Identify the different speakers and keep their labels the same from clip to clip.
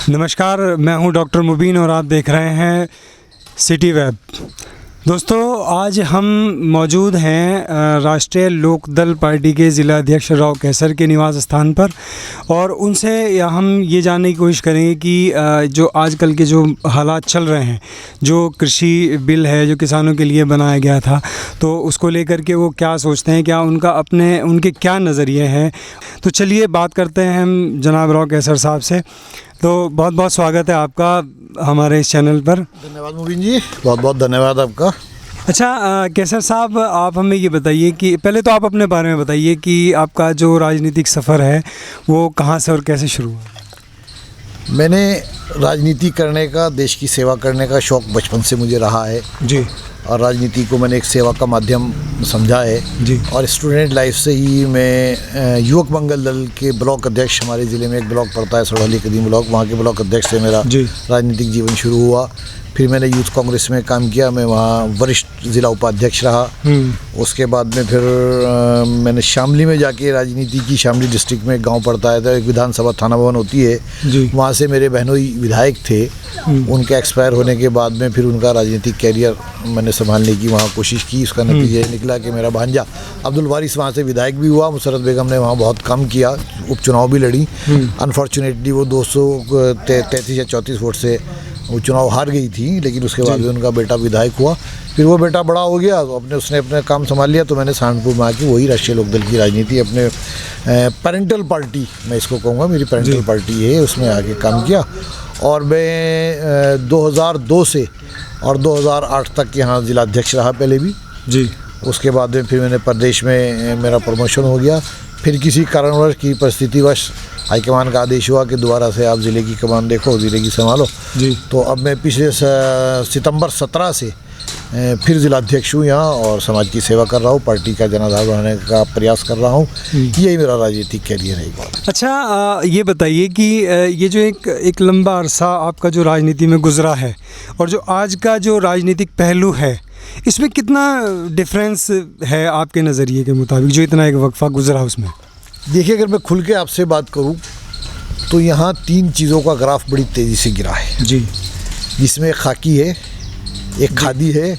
Speaker 1: नमस्कार, मैं हूं डॉक्टर मुबीन और आप देख रहे हैं सिटी वेब। दोस्तों, आज हम मौजूद हैं राष्ट्रीय लोकदल पार्टी के ज़िला अध्यक्ष राव कैसर के निवास स्थान पर और उनसे हम ये जानने की कोशिश करेंगे कि जो आजकल के जो हालात चल रहे हैं, जो कृषि बिल है जो किसानों के लिए बनाया गया था, तो उसको लेकर के वो क्या सोचते हैं, क्या उनके क्या नज़रिए हैं। तो चलिए बात करते हैं हम जनाब राव कैसर साहब से। तो बहुत बहुत स्वागत है आपका हमारे इस चैनल पर।
Speaker 2: धन्यवाद मुबीन जी, बहुत बहुत धन्यवाद आपका।
Speaker 1: अच्छा कैसर साहब, आप हमें ये बताइए कि पहले तो आप अपने बारे में बताइए कि आपका जो राजनीतिक सफ़र है वो कहाँ से और कैसे शुरू हुआ।
Speaker 2: मैंने राजनीति करने का, देश की सेवा करने का शौक़ बचपन से मुझे रहा है
Speaker 1: जी,
Speaker 2: और राजनीति को मैंने एक सेवा का माध्यम समझा है
Speaker 1: जी।
Speaker 2: और स्टूडेंट लाइफ से ही मैं युवक मंगल दल के ब्लॉक अध्यक्ष, हमारे ज़िले में एक ब्लॉक पड़ता है सड़ौली कदीम ब्लॉक, वहाँ के ब्लॉक अध्यक्ष से मेरा राजनीतिक जीवन शुरू हुआ। फिर मैंने यूथ कांग्रेस में काम किया, मैं वहाँ वरिष्ठ ज़िला उपाध्यक्ष रहा। उसके बाद में फिर मैंने शामली में जाके राजनीति की, शामली डिस्ट्रिक्ट में एक गांव पड़ता है, तो एक विधानसभा थाना भवन होती है, वहाँ से मेरे बहनोई विधायक थे। उनके एक्सपायर होने के बाद में फिर उनका राजनीतिक कैरियर मैंने संभालने की वहाँ कोशिश की। उसका नतीजा ये निकला कि मेरा भांजा अब्दुल वारिस वहाँ से विधायक भी हुआ। मुसरत बेगम ने वहाँ बहुत काम किया, उपचुनाव भी लड़ी। अनफॉर्चुनेटली वो 233 या 34 वोट से वो चुनाव हार गई थी, लेकिन उसके बाद भी उनका बेटा विधायक हुआ। फिर वो बेटा बड़ा हो गया तो उसने अपने काम संभाल लिया, तो मैंने सहारनपुर में आके वही राष्ट्रीय लोकदल की राजनीति, अपने पेरेंटल पार्टी मैं इसको कहूँगा, मेरी पेरेंटल पार्टी है, उसमें आके काम किया। और मैं 2002 से और 2008 तक यहाँ जिला अध्यक्ष रहा पहले भी जी। उसके बाद में फिर मैंने प्रदेश में मेरा प्रमोशन हो गया। फिर किसी कारणवश की परिस्थितिवश हाईकमान का आदेश हुआ कि दोबारा से आप ज़िले की कमान देखो, ज़िले की संभालो जी। तो अब मैं पिछले सितंबर 17 से फिर ज़िला अध्यक्ष हूँ यहाँ और समाज की सेवा कर रहा हूँ, पार्टी का जनाधार बढ़ाने का प्रयास कर रहा हूँ। यही मेरा राजनीतिक कैरियर है।
Speaker 1: अच्छा ये बताइए कि ये जो एक लंबा अरसा आपका जो राजनीति में गुजरा है और जो आज का जो राजनीतिक पहलू है, इसमें कितना डिफरेंस है आपके नज़रिए के मुताबिक, जो इतना एक वक्फा गुजरा उसमें?
Speaker 2: देखिए, अगर मैं खुल के आपसे बात करूं तो यहाँ 3 चीज़ों का ग्राफ बड़ी तेज़ी से गिरा है जी, जिसमें खाकी है, एक खादी है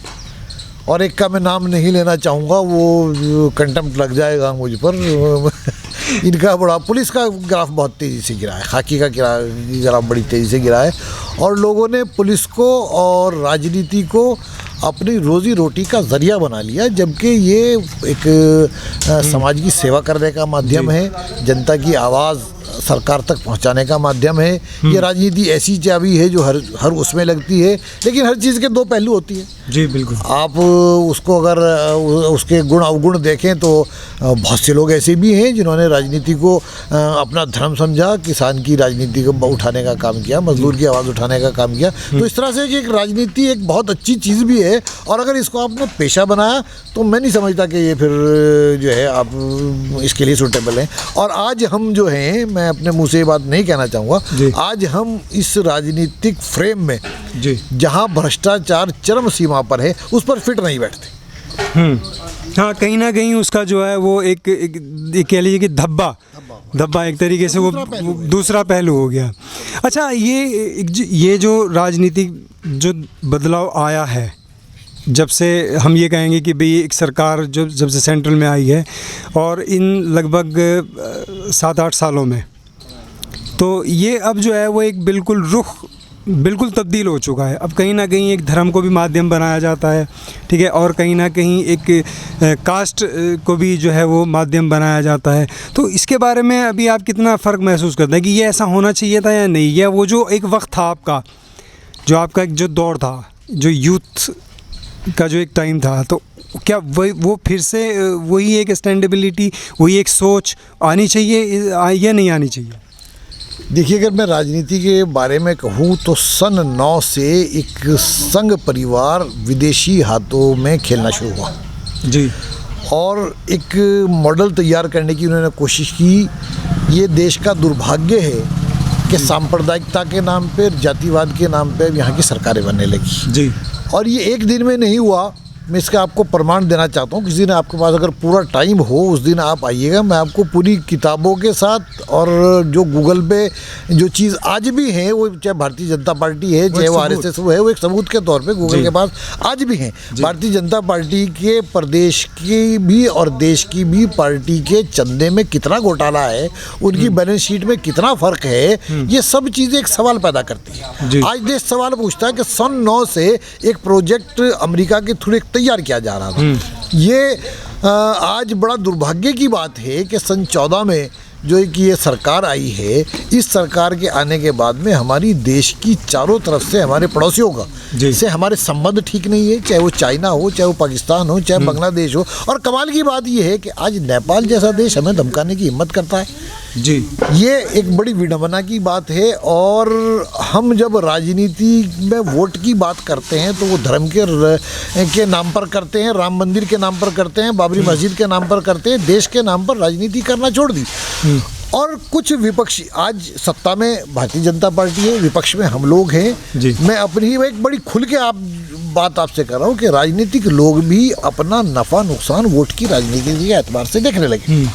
Speaker 2: और एक का मैं नाम नहीं लेना चाहूँगा, वो कंटेम्प्ट लग जाएगा मुझ पर। इनका बड़ा, पुलिस का ग्राफ बहुत तेज़ी से गिरा है, खाकी का ग्राफ बड़ी तेज़ी से गिरा है और लोगों ने पुलिस को और राजनीति को अपनी रोज़ी रोटी का ज़रिया बना लिया, जबकि ये एक समाज की सेवा करने का माध्यम है, जनता की आवाज़ सरकार तक पहुंचाने का माध्यम है। ये राजनीति ऐसी चाबी है जो हर उसमें लगती है, लेकिन हर चीज़ के 2 पहलू होती है
Speaker 1: जी। बिल्कुल, आप
Speaker 2: उसको अगर उसके गुण अवगुण देखें तो बहुत से लोग ऐसे भी हैं जिन्होंने राजनीति को अपना धर्म समझा, किसान की राजनीति को उठाने का काम किया, मजदूर की आवाज़ उठाने का काम किया। तो इस तरह से कि एक राजनीति एक बहुत अच्छी चीज़ भी है और अगर इसको आपने पेशा बनाया तो मैं नहीं समझता कि ये फिर जो है आप इसके लिए सूटेबल हैं। और आज हम जो हैं, मैं अपने मुंह से ये बात नहीं कहना चाहूँगा, आज हम इस राजनीतिक फ्रेम में जहाँ भ्रष्टाचार चरम सीमा पर है उस पर फिट नहीं बैठते।
Speaker 1: हाँ, कहीं ना कहीं उसका जो है वो एक कह लीजिए कि धब्बा एक तरीके से वो दूसरा पहलू हो गया। अच्छा, ये जो राजनीतिक जो बदलाव आया है, जब से हम ये कहेंगे कि भाई एक सरकार जब से सेंट्रल में आई है और इन लगभग 7-8 सालों में, तो ये अब जो है वो एक बिल्कुल तब्दील हो चुका है। अब कहीं ना कहीं एक धर्म को भी माध्यम बनाया जाता है, ठीक है, और कहीं ना कहीं एक कास्ट को भी जो है वो माध्यम बनाया जाता है। तो इसके बारे में अभी आप कितना फ़र्क महसूस करते हैं कि ये ऐसा होना चाहिए था या नहीं, या वो जो एक वक्त था आपका, जो आपका एक जो दौर था, जो यूथ का जो एक टाइम था, तो क्या वो फिर से वही एक स्टैंडेबिलिटी, वही एक सोच आनी चाहिए या नहीं आनी चाहिए?
Speaker 2: देखिए, अगर मैं राजनीति के बारे में कहूँ तो सन 9 से एक संघ परिवार विदेशी हाथों में खेलना शुरू हुआ जी, और एक मॉडल तैयार करने की उन्होंने कोशिश की। ये देश का दुर्भाग्य है कि सांप्रदायिकता के नाम पर, जातिवाद के नाम पर यहाँ की सरकारें बनने लगी जी। और ये एक दिन में नहीं हुआ, मैं इसका आपको प्रमाण देना चाहता हूँ। किसी दिन आपके पास अगर पूरा टाइम हो उस दिन आप आइएगा, मैं आपको पूरी किताबों के साथ और जो गूगल पे जो चीज़ आज भी है, वो चाहे भारतीय जनता पार्टी है चाहे वो RSS है, वो एक सबूत के तौर पे गूगल के पास आज भी है। भारतीय जनता पार्टी के प्रदेश की भी और देश की भी पार्टी के चंदे में कितना घोटाला है, उनकी बैलेंस शीट में कितना फर्क है, ये सब चीज़ें एक सवाल पैदा करती है। आज देश सवाल पूछता है कि सन 9 से एक प्रोजेक्ट अमेरिका के थ्रू तैयार किया जा रहा था। ये आज बड़ा दुर्भाग्य की बात है कि सन 14 में जो कि ये सरकार आई है, इस सरकार के आने के बाद में हमारी देश की चारों तरफ से हमारे पड़ोसियों का से हमारे संबंध ठीक नहीं है, चाहे वो चाइना हो, चाहे वो पाकिस्तान हो, चाहे बांग्लादेश हो। और कमाल की बात ये है कि आज नेपाल जैसा देश हमें धमकाने की हिम्मत करता है जी। ये एक बड़ी विडंबना की बात है। और हम जब राजनीति में वोट की बात करते हैं तो वो धर्म के नाम पर करते हैं, राम मंदिर के नाम पर करते हैं, बाबरी मस्जिद के नाम पर करते हैं, देश के नाम पर राजनीति करना छोड़ दी। और कुछ विपक्षी, आज सत्ता में भारतीय जनता पार्टी है, विपक्ष में हम लोग हैं। मैं अपनी एक बड़ी खुल के बात आपसे कर रहा हूँ कि राजनीतिक लोग भी अपना नफा नुकसान वोट की राजनीति के एतबार से देखने लगे।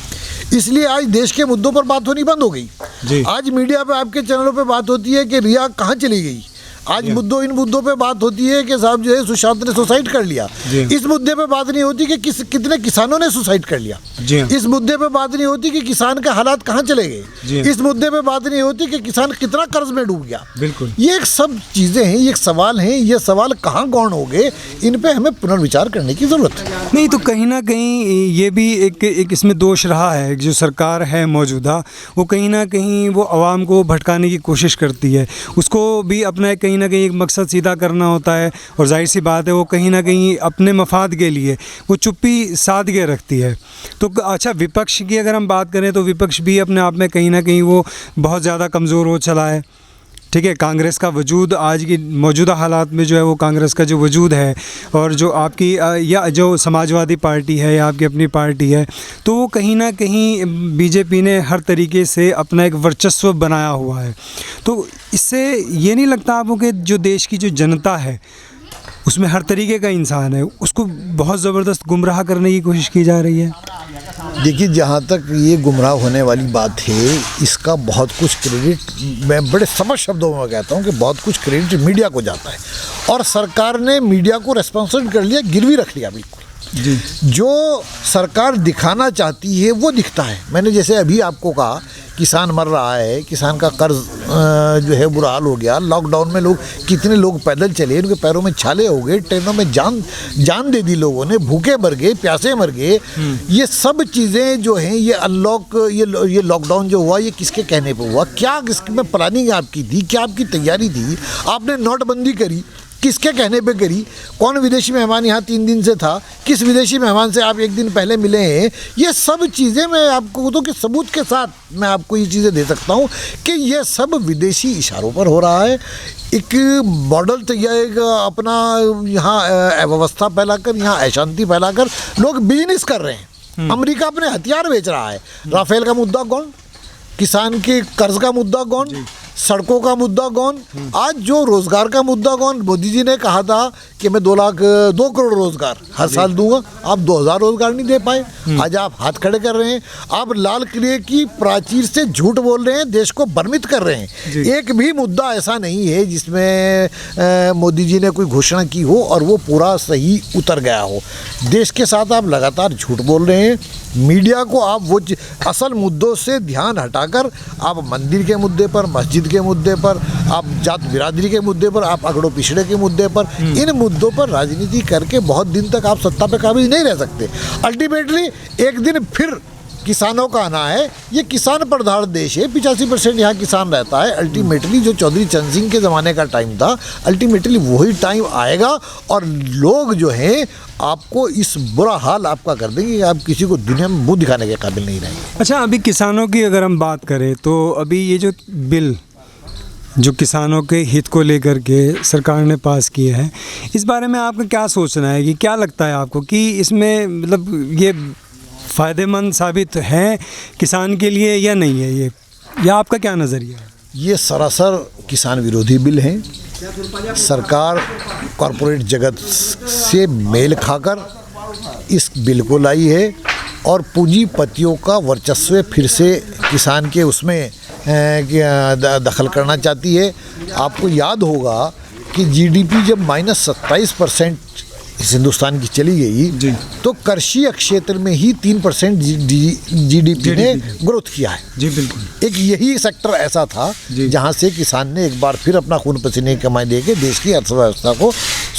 Speaker 2: इसलिए आज देश के मुद्दों पर बात होनी बंद हो गई। आज मीडिया पे आपके चैनलों पे बात होती है कि रिया कहाँ चली गई। आज इन मुद्दों पे बात होती है कि साहब जो है सुशांत ने सुसाइड कर लिया। इस मुद्दे पे बात नहीं होती कि कितने किसानों ने सुसाइड कर लिया। इस मुद्दे पे बात नहीं होती कि किसान के हालात कहाँ चले गए। इस मुद्दे पे बात नहीं होती कि किसान कितना कर्ज में डूब गया। बिल्कुल, ये एक सब चीज़ें हैं, ये एक सवाल हैं। ये सवाल कहाँ गौण हो गए, इन पे हमें पुनर्विचार करने की ज़रूरत है।
Speaker 1: नहीं तो कहीं ना कहीं ये भी एक इसमें दोष रहा है। जो सरकार है मौजूदा, वो कहीं ना कहीं वो आवाम को भटकाने की कोशिश करती है। उसको भी अपना कहीं ना कहीं एक मकसद सीधा करना होता है। और जाहिर सी बात है वो कहीं ना कहीं अपने मफाद के लिए वो चुप्पी साध के रखती है। तो अच्छा, विपक्ष की अगर हम बात करें तो विपक्ष भी अपने आप में कहीं ना कहीं वो बहुत ज़्यादा कमज़ोर हो चला है। ठीक है, कांग्रेस का वजूद आज की मौजूदा हालात में जो है वो कांग्रेस का जो वजूद है, और जो आपकी या जो समाजवादी पार्टी है या आपकी अपनी पार्टी है, तो वो कहीं ना कहीं बीजेपी ने हर तरीके से अपना एक वर्चस्व बनाया हुआ है। तो इससे ये नहीं लगता आपको कि जो देश की जो जनता है उसमें हर तरीके का इंसान है, उसको बहुत ज़बरदस्त गुमराह करने की कोशिश की जा रही है?
Speaker 2: देखिए, जहाँ तक ये गुमराह होने वाली बात है, इसका बहुत कुछ क्रेडिट, मैं बड़े समझ शब्दों में कहता हूँ कि बहुत कुछ क्रेडिट मीडिया को जाता है। और सरकार ने मीडिया को रेस्पॉन्सिबल कर लिया, गिरवी रख लिया बिल्कुल जी। जो सरकार दिखाना चाहती है वो दिखता है। मैंने जैसे अभी आपको कहा, किसान मर रहा है, किसान का कर्ज जो है बुरा हाल हो गया। लॉकडाउन में कितने लोग पैदल चले, उनके पैरों में छाले हो गए, ट्रेनों में जान दे दी लोगों ने, भूखे मर गए, प्यासे मर गए। ये सब चीज़ें जो हैं, ये अनलॉक, ये लॉकडाउन जो हुआ, ये किसके कहने पे हुआ? क्या किसमें प्लानिंग आपकी थी? क्या आपकी तैयारी थी? आपने नोटबंदी करी, किसके कहने पे करी? कौन विदेशी मेहमान यहाँ 3 दिन से था? किस विदेशी मेहमान से आप 1 दिन पहले मिले हैं? ये सब चीज़ें मैं आपको तो कि सबूत के साथ मैं आपको ये चीज़ें दे सकता हूँ कि ये सब विदेशी इशारों पर हो रहा है। एक मॉडल तैयार अपना यहाँ अव्यवस्था फैलाकर, यहाँ अशांति फैलाकर लोग बिजनेस कर रहे हैं। अमेरिका अपने हथियार बेच रहा है। राफेल का मुद्दा कौन? किसान के कर्ज का मुद्दा कौन? सड़कों का मुद्दा कौन? आज जो रोजगार का मुद्दा कौन? मोदी जी ने कहा था कि मैं 2 करोड़ रोजगार हर साल दूंगा। आप 2000 रोजगार नहीं दे पाए। आज आप हाथ खड़े कर रहे हैं। आप लाल किले की प्राचीर से झूठ बोल रहे हैं, देश को भ्रमित कर रहे हैं। एक भी मुद्दा ऐसा नहीं है जिसमें मोदी जी ने कोई घोषणा की हो और वो पूरा सही उतर गया हो। देश के साथ आप लगातार झूठ बोल रहे हैं। मीडिया को आप वो असल मुद्दों से ध्यान हटाकर आप मंदिर के मुद्दे पर, मस्जिद के मुद्दे पर, आप जात बिरादरी के मुद्दे पर, आप अगड़ो पिछड़े के मुद्दे पर, इन मुद्दों पर राजनीति करके बहुत दिन तक आप सत्ता पे काबिज नहीं रह सकते। अल्टीमेटली एक दिन फिर किसानों का आना है। ये किसान प्रधान देश है, 85% यहाँ किसान रहता है। अल्टीमेटली जो चौधरी चरण सिंह के ज़माने का टाइम था, अल्टीमेटली वही टाइम आएगा और लोग जो हैं आपको इस बुरा हाल आपका कर देंगे कि आप किसी को दुनिया में मुंह दिखाने के काबिल नहीं रहेंगे।
Speaker 1: अच्छा, अभी किसानों की अगर हम बात करें तो अभी ये जो बिल जो किसानों के हित को लेकर के सरकार ने पास किए हैं, इस बारे में आपका क्या सोचना है? कि क्या लगता है आपको कि इसमें मतलब ये फ़ायदेमंद साबित है किसान के लिए या नहीं है ये, या आपका क्या नज़रिया है?
Speaker 2: ये सरासर किसान विरोधी बिल हैं। सरकार कॉरपोरेट जगत से मेल खाकर इस बिल को लाई है और पूंजीपतियों का वर्चस्व फिर से किसान के उसमें दखल करना चाहती है। आपको याद होगा कि जीडीपी जब -27% हिंदुस्तान की चली गई तो कृषि क्षेत्र में ही 3% जीडीपी ने ग्रोथ किया है।
Speaker 1: जी बिल्कुल।
Speaker 2: एक यही सेक्टर ऐसा था जहां से किसान ने एक बार फिर अपना खून पसीने की कमाई देके देश की अर्थव्यवस्था को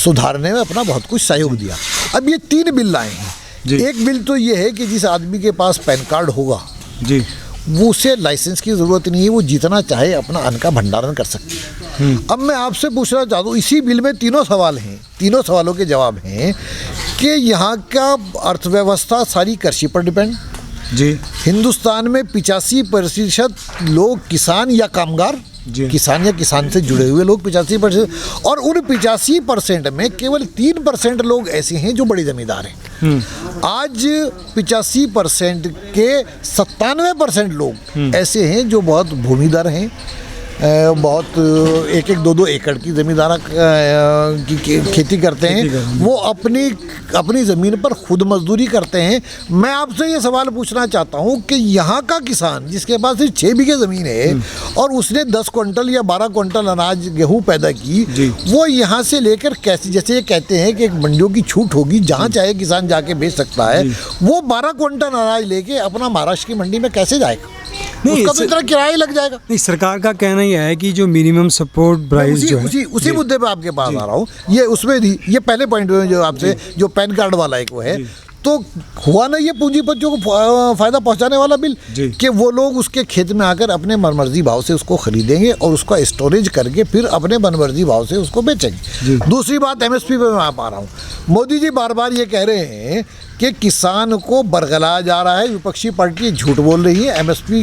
Speaker 2: सुधारने में अपना बहुत कुछ सहयोग दिया। अब ये 3 बिल लाए हैं। एक बिल तो ये है कि जिस आदमी के पास पैन कार्ड होगा जी वो उसे लाइसेंस की ज़रूरत नहीं है, वो जितना चाहे अपना अन्न का भंडारण कर सकते हैं। अब मैं आपसे पूछना चाहता हूँ, इसी बिल में 3 सवाल हैं, 3 सवालों के जवाब हैं कि यहाँ का अर्थव्यवस्था सारी कृषि पर डिपेंड जी। हिंदुस्तान में 85% लोग किसान या कामगार, किसान या किसान से जुड़े हुए लोग 85%, और उन 85% में केवल 3% लोग ऐसे हैं जो बड़े जमींदार हैं। आज 85% के 97% लोग ऐसे हैं जो बहुत भूमिदार हैं, बहुत 1-1, 2-2 एकड़ की ज़मींदारा की खेती करते हैं। वो अपनी ज़मीन पर खुद मजदूरी करते हैं। मैं आपसे ये सवाल पूछना चाहता हूँ कि यहाँ का किसान जिसके पास सिर्फ 6 बीघे ज़मीन है और उसने 10 क्विंटल या 12 क्विंटल अनाज गेहूँ पैदा की, वो यहाँ से लेकर कैसे, जैसे ये कहते हैं कि एक मंडियों की छूट होगी जहाँ चाहे किसान जाके बेच सकता है, वो 12 क्विंटल अनाज लेके अपना महाराष्ट्र की मंडी में कैसे जाएगा? उसका तो इतना किराया लग जाएगा।
Speaker 1: नहीं, सरकार का कहना यह है कि जो मिनिमम सपोर्ट प्राइस जो है
Speaker 2: उसी मुद्दे पे आपके पास आ रहा हूँ। ये उसमें भी ये पहले पॉइंट में जो आपसे जो पैन कार्ड वाला एक वो है, तो हुआ ना ये पूंजीपतियों को फायदा पहुंचाने वाला बिल कि वो लोग उसके खेत में आकर अपने मनमर्जी भाव से उसको खरीदेंगे और उसका स्टोरेज करके फिर अपने मनमर्जी भाव से उसको बेचेंगे। दूसरी बात एमएसपी पे मैं आ रहा हूँ। मोदी जी बार बार ये कह रहे हैं कि किसान को बरगलाया जा रहा है, विपक्षी पार्टी झूठ बोल रही है, एमएसपी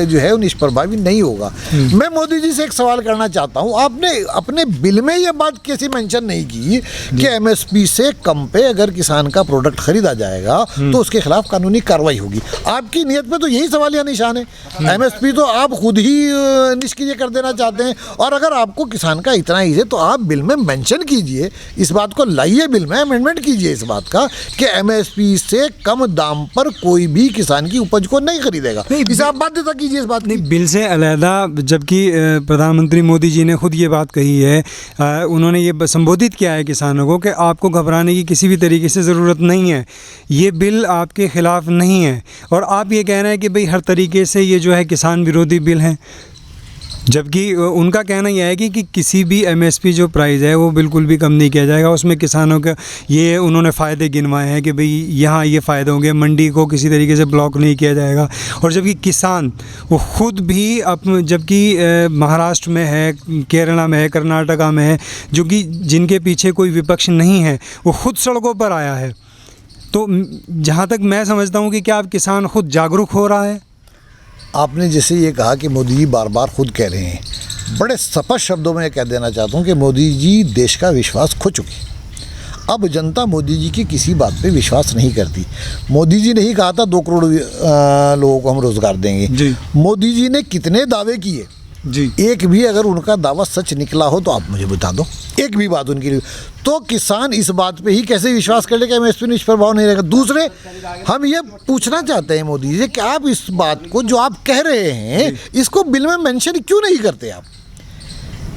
Speaker 2: जो है वो निष्प्रभावी नहीं होगा। मैं मोदी जी से एक सवाल करना चाहता हूँ, आपने अपने बिल में ये बात कैसे मेंशन नहीं की कि एमएसपी से कम पे अगर किसान का प्रोडक्ट खरीदा जाएगा तो उसके खिलाफ कानूनी कार्रवाई होगी? आपकी नीयत पे तो यही सवाल या निशान है। एमएसपी तो आप खुद ही निष्क्रिय कर देना चाहते हैं, और अगर आपको किसान का इतना ही है तो आप बिल में मेंशन कीजिए, इस बात को लाइए बिल में, अमेंडमेंट कीजिए इस बात का कि एमएसपी से कम दाम पर कोई भी किसान की उपज को नहीं खरीदेगा। इसे आप बाध्यता कीजिए इस बात।
Speaker 1: नहीं, बिल से अलहदा, जबकि प्रधानमंत्री मोदी जी ने खुद ये बात कही है, उन्होंने ये संबोधित किया है किसानों को कि आपको घबराने की किसी भी तरीके से ज़रूरत नहीं है, ये बिल आपके ख़िलाफ़ नहीं है। और आप ये कह रहे हैं कि भाई हर तरीके से ये जो है किसान विरोधी बिल है, जबकि उनका कहना यह है कि किसी भी एमएसपी जो प्राइस है वो बिल्कुल भी कम नहीं किया जाएगा। उसमें किसानों के ये उन्होंने फ़ायदे गिनवाए हैं कि भाई यहाँ ये फ़ायदे होंगे, मंडी को किसी तरीके से ब्लॉक नहीं किया जाएगा। और जबकि किसान वो ख़ुद भी जबकि महाराष्ट्र में है, केरला में है, कर्नाटका में है, जो कि जिनके पीछे कोई विपक्ष नहीं है, वो ख़ुद सड़कों पर आया है। तो जहाँ तक मैं समझता हूँ कि क्या अब किसान खुद जागरूक हो रहा है?
Speaker 2: आपने जैसे ये कहा कि मोदी जी बार बार खुद कह रहे हैं, बड़े स्पष्ट शब्दों में कह देना चाहता हूँ कि मोदी जी देश का विश्वास खो चुके। अब जनता मोदी जी की किसी बात पे विश्वास नहीं करती। मोदी जी ने ही कहा था 2 करोड़ लोगों को हम रोज़गार देंगे। मोदी जी ने कितने दावे किए जी, एक भी अगर उनका दावा सच निकला हो तो आप मुझे बता दो, एक भी बात उनकी। तो किसान इस बात पे ही कैसे विश्वास कर ले कि एमएसपी निष्प्रभाव नहीं रहेगा। दूसरे, हम ये पूछना चाहते हैं मोदी जी कि आप इस बात को जो आप कह रहे हैं इसको बिल में मेंशन क्यों नहीं करते? आप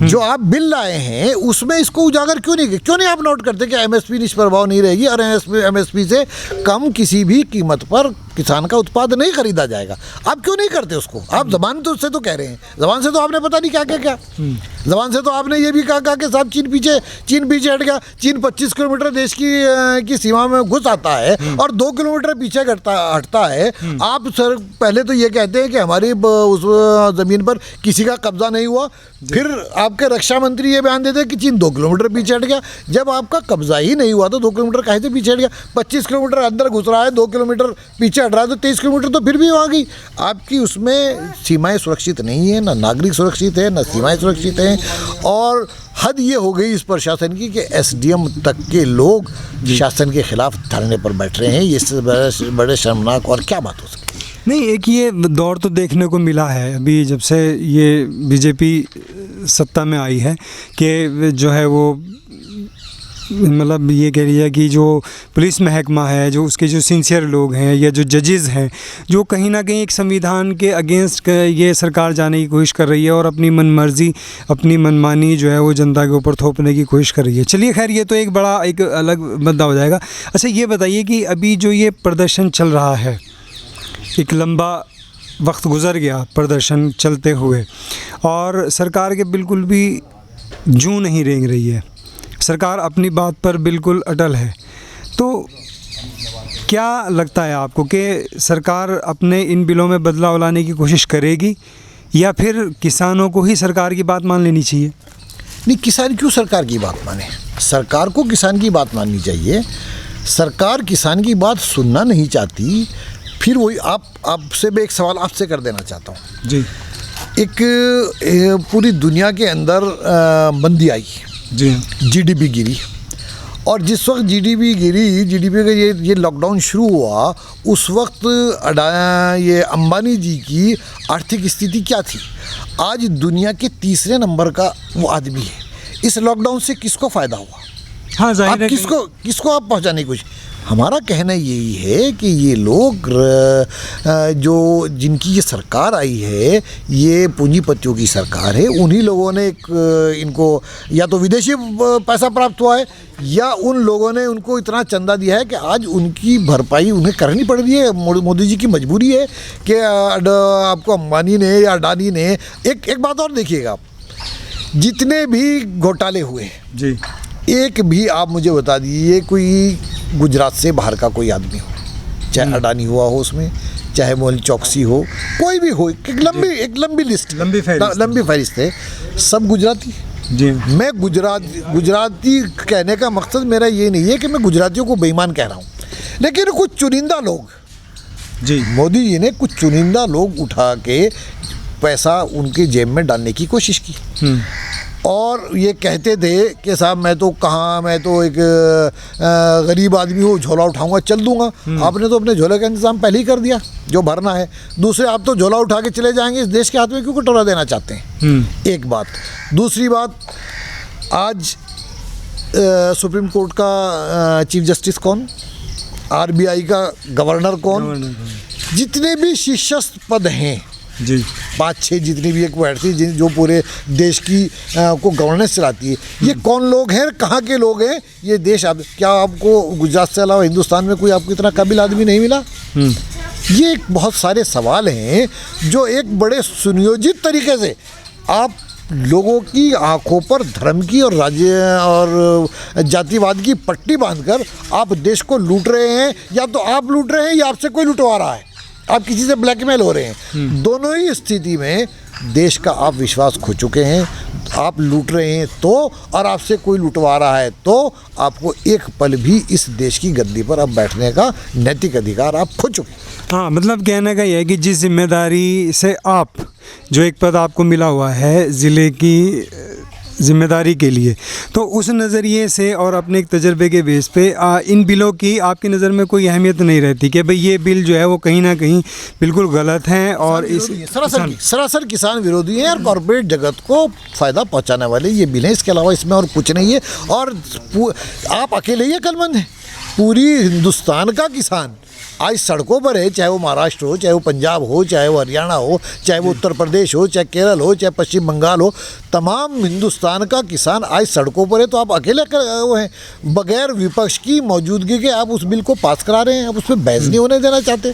Speaker 2: जो आप बिल लाए हैं उसमें इसको उजागर क्यों नहीं आप नोट करते कि एमएसपी निष्प्रभाव नहीं रहेगी और एमएसपी से कम किसी भी कीमत पर किसान का उत्पाद नहीं खरीदा जाएगा? आप क्यों नहीं करते उसको? आप जबान तो उससे तो कह रहे हैं, जबान से तो आपने पता नहीं क्या जबान से तो आपने ये भी कहा कि साहब चीन पीछे हट गया। चीन 25 किलोमीटर देश की सीमा में घुस आता है और 2 किलोमीटर पीछे हटता है। आप सर पहले तो ये कहते हैं कि हमारी उस ज़मीन पर किसी का कब्जा नहीं हुआ, फिर आपके रक्षा मंत्री ये बयान देते हैं कि चीन 2 किलोमीटर पीछे हट गया। जब आपका कब्जा ही नहीं हुआ तो 2 किलोमीटर काहे से पीछे हट गया? 25 किलोमीटर अंदर घुस रहा है, 2 किलोमीटर पीछे हट रहा है, तो 23 किलोमीटर तो फिर भी वहाँ गई। आपकी उसमें सीमाएं सुरक्षित नहीं है, ना नागरिक सुरक्षित है, ना सीमाएं सुरक्षित हैं। और हद ये हो गई इस प्रशासन की कि एसडीएम तक के लोग शासन के खिलाफ धरने पर बैठ रहे हैं। ये बड़े शर्मनाक और क्या बात हो सकती है?
Speaker 1: नहीं, एक ये दौर तो देखने को मिला है अभी जब से ये बीजेपी सत्ता में आई है कि जो है वो मतलब ये कह लीजिए कि जो पुलिस महकमा है, जो उसके जो सिंसियर लोग हैं या जो जजेस हैं, जो कहीं ना कहीं एक संविधान के अगेंस्ट ये सरकार जाने की कोशिश कर रही है और अपनी मनमर्जी, अपनी मनमानी जो है वो जनता के ऊपर थोपने की कोशिश कर रही है। चलिए खैर, ये तो एक बड़ा एक अलग मुद्दा हो जाएगा। अच्छा ये बताइए कि अभी जो ये प्रदर्शन चल रहा है, एक लंबा वक्त गुज़र गया प्रदर्शन चलते हुए और सरकार के बिल्कुल भी जूं नहीं रेंग रही है, सरकार अपनी बात पर बिल्कुल अटल है। तो क्या लगता है आपको कि सरकार अपने इन बिलों में बदलाव लाने की कोशिश करेगी या फिर किसानों को ही सरकार की बात मान लेनी चाहिए?
Speaker 2: नहीं, किसान क्यों सरकार की बात माने? सरकार को किसान की बात माननी चाहिए। सरकार किसान की बात सुनना नहीं चाहती। फिर वही आपसे मैं एक सवाल आपसे कर देना चाहता हूँ
Speaker 1: जी।
Speaker 2: एक पूरी दुनिया के अंदर मंदी आई
Speaker 1: जी,
Speaker 2: जीडीपी गिरी, और जिस वक्त जीडीपी गिरी, जीडीपी का ये लॉकडाउन शुरू हुआ, उस वक्त ये अंबानी जी की आर्थिक स्थिति क्या थी? आज दुनिया के तीसरे नंबर का वो आदमी है। इस लॉकडाउन से किसको फ़ायदा हुआ?
Speaker 1: हाँ, जाहिर है।
Speaker 2: किसको आप पहुंचाने की कोशिश? हमारा कहना यही है कि ये लोग जो जिनकी ये सरकार आई है, ये पूंजीपतियों की सरकार है। उन्हीं लोगों ने इनको या तो विदेशी पैसा प्राप्त हुआ है या उन लोगों ने उनको इतना चंदा दिया है कि आज उनकी भरपाई उन्हें करनी पड़ रही है। मोदी जी की मजबूरी है कि आपको अंबानी ने या अडानी ने एक बात और देखिएगा, जितने भी घोटाले हुए
Speaker 1: जी,
Speaker 2: एक भी आप मुझे बता दीजिए कोई गुजरात से बाहर का कोई आदमी हो, चाहे अडानी हुआ हो उसमें, चाहे मोहन चौकसी हो, कोई भी हो, एक लंबी लिस्ट, लंबी फहरिस्त है, सब गुजराती
Speaker 1: जी।
Speaker 2: मैं गुजराती कहने का मकसद मेरा ये नहीं है कि मैं गुजरातियों को बेईमान कह रहा हूँ, लेकिन कुछ चुनिंदा लोग
Speaker 1: जी,
Speaker 2: मोदी जी ने कुछ चुनिंदा लोग उठा के पैसा उनके जेब में डालने की कोशिश की और ये कहते थे कि साहब मैं तो एक गरीब आदमी हूँ, झोला उठाऊंगा चल दूंगा। आपने तो अपने झोले का इंतजाम पहले ही कर दिया जो भरना है। दूसरे, आप तो झोला उठा के चले जाएंगे, इस देश के हाथ में क्यों कटोरा देना चाहते हैं? एक बात। दूसरी बात, आज सुप्रीम कोर्ट का चीफ जस्टिस कौन, आरबीआई का गवर्नर कौन, जितने भी शीर्षस्थ पद हैं
Speaker 1: जी,
Speaker 2: 5-6 जितनी भी एक बैठती जो पूरे देश की को गवर्नेंस चलाती है, ये कौन लोग हैं, कहाँ के लोग हैं? ये देश क्या आपको गुजरात से अलावा हिंदुस्तान में कोई आपको इतना काबिल आदमी नहीं मिला? ये बहुत सारे सवाल हैं जो एक बड़े सुनियोजित तरीके से आप लोगों की आंखों पर धर्म की और राज्य और जातिवाद की पट्टी बांधकर आप देश को लूट रहे हैं। या तो आप लूट रहे हैं या आपसे कोई लुटवा रहा है, आप किसी से ब्लैकमेल हो रहे हैं। दोनों ही स्थिति में देश का आप विश्वास खो चुके हैं। आप लूट रहे हैं तो, और आपसे कोई लुटवा रहा है तो आपको एक पल भी इस देश की गद्दी पर अब बैठने का नैतिक अधिकार आप खो चुके हैं।
Speaker 1: हाँ, मतलब कहने का यह है कि जिस जिम्मेदारी से आप जो एक पद आपको मिला हुआ है ज़िले की जिम्मेदारी के लिए, तो उस नज़रिए से और अपने एक तजर्बे के बेस पे इन बिलों की आपकी नज़र में कोई अहमियत नहीं रहती कि भाई ये बिल जो है वो कहीं ना कहीं बिल्कुल गलत हैं और इस
Speaker 2: सरासर किसान विरोधी हैं और कॉर्पोरेट जगत को फ़ायदा पहुंचाने वाले ये बिल हैं। इसके अलावा इसमें और कुछ नहीं है। और आप अकेले ही अक्लमंद हैं, पूरी हिंदुस्तान का किसान आज सड़कों पर है, चाहे वो महाराष्ट्र हो, चाहे वो पंजाब हो, चाहे वो हरियाणा हो, चाहे वो उत्तर प्रदेश हो, चाहे केरल हो, चाहे पश्चिम बंगाल हो, तमाम हिंदुस्तान का किसान आज सड़कों पर है। तो आप अकेले वो हैं, बगैर विपक्ष की मौजूदगी के आप उस बिल को पास करा रहे हैं, आप उस पर बहस नहीं होने देना चाहते।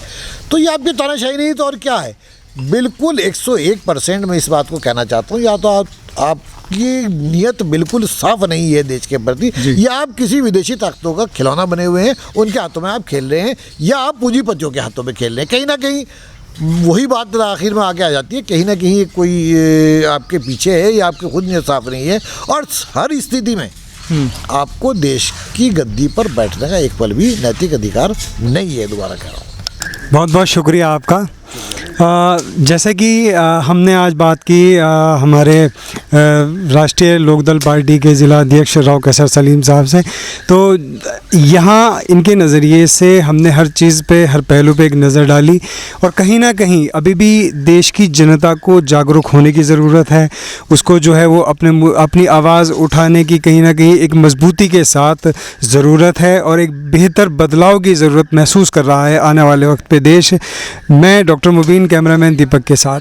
Speaker 2: तो ये आपकी तानाशाही नहीं तो और क्या है? बिल्कुल 101% मैं इस बात को कहना चाहता हूँ, या तो आपकी नीयत बिल्कुल साफ नहीं है देश के प्रति, या आप किसी विदेशी ताकतों का खिलौना बने हुए हैं, उनके हाथों में आप खेल रहे हैं, या आप पूंजीपतियों के हाथों में खेल रहे हैं। कहीं ना कहीं वही बात आखिर में आगे आ जाती है, कहीं ना कहीं कोई आपके पीछे है या आपके खुद नीयत साफ नहीं है। और हर स्थिति में आपको देश की गद्दी पर बैठने का एक पल भी नैतिक अधिकार नहीं है। दोबारा कह रहा हूँ,
Speaker 1: बहुत बहुत शुक्रिया आपका। जैसे कि हमने आज बात की हमारे राष्ट्रीय लोकदल पार्टी के ज़िला अध्यक्ष राव कैसर सलीम साहब से, तो यहाँ इनके नज़रिए से हमने हर चीज़ पे, हर पहलू पे एक नज़र डाली और कहीं ना कहीं अभी भी देश की जनता को जागरूक होने की ज़रूरत है। उसको जो है वो अपनी आवाज़ उठाने की कहीं ना कहीं एक मजबूती के साथ ज़रूरत है और एक बेहतर बदलाव की ज़रूरत महसूस कर रहा है आने वाले वक्त पे देश। मैं डॉक्टर मुबीन, कैमरामैन दीपक के साथ।